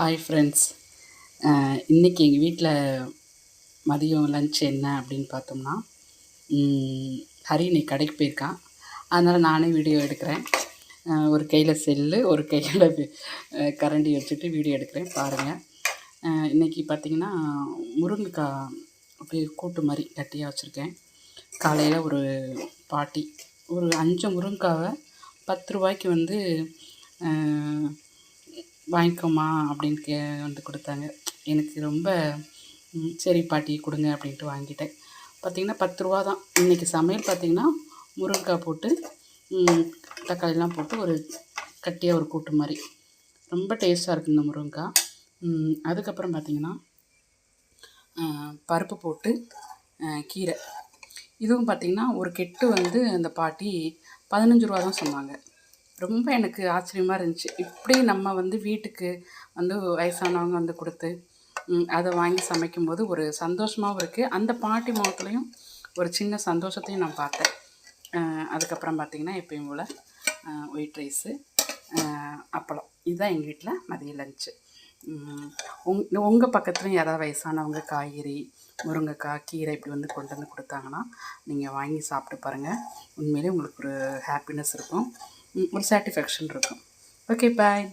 Hi friends. இன்றைக்கி எங்கள் வீட்டில் மதியம் லன்ச் என்ன அப்படின்னு பார்த்தோம்னா, ஹரி இன்னைக்கு கடைக்கு போயிருக்கான். அதனால் நானே வீடியோ எடுக்கிறேன். ஒரு கையில் செல்லு, ஒரு கையில் கரண்டி வச்சுட்டு வீடியோ எடுக்கிறேன், பாருங்கள். இன்றைக்கி பார்த்திங்கன்னா முருங்கைக்காய் அப்படியே கூட்டு மாதிரி கட்டியாக வச்சுருக்கேன். காலையில் ஒரு பாட்டி ஒரு 5 முருங்கைக்காவை 10 ரூபாய்க்கு வந்து வாங்கிக்கோமா அப்படின்னு வந்து கொடுத்தாங்க. எனக்கு ரொம்ப சரி பாட்டி கொடுங்க அப்படின்ட்டு வாங்கிட்டேன். பார்த்திங்கன்னா 10 ரூபா தான். இன்றைக்கி சமையல் பார்த்திங்கன்னா முருங்கைக்காய் போட்டு தக்காளிலாம் போட்டு ஒரு கட்டியாக ஒரு கூட்டு மாதிரி ரொம்ப டேஸ்ட்டாக இருக்குது இந்த முருங்கைக்காய். அதுக்கப்புறம் பார்த்திங்கன்னா பருப்பு போட்டு கீரை. இதுவும் பார்த்திங்கன்னா ஒரு கெட்டு வந்து அந்த பாட்டி 15 ரூபா தான் சொன்னாங்க. ரொம்ப எனக்கு ஆச்சரியமாக இருந்துச்சு. இப்படி நம்ம வந்து வீட்டுக்கு வந்து வயசானவங்க வந்து கொடுத்து அதை வாங்கி சமைக்கும்போது ஒரு சந்தோஷமாகவும் இருக்குது. அந்த பாட்டி முகத்துலேயும் ஒரு சின்ன சந்தோஷத்தையும் நான் பார்த்தேன். அதுக்கப்புறம் பார்த்திங்கன்னா எப்பயும் போல் ஒயிட் ரைஸு, அப்பளம். இதுதான் எங்கள் வீட்டில் மதிய லன்ச்சு. உங்கள் பக்கத்துலையும் யாராவது வயசானவங்க காய்கறி, முருங்கைக்காய், கீரை இப்படி வந்து கொண்டு வந்து கொடுத்தாங்கன்னா நீங்கள் வாங்கி சாப்பிட்டு பாருங்கள். உண்மையிலே உங்களுக்கு ஒரு ஹாப்பினஸ் இருக்கும், ஒரு சாட்டிஸ்ஃபேக்ஷன் இருக்கும். ஓகே, பாய்.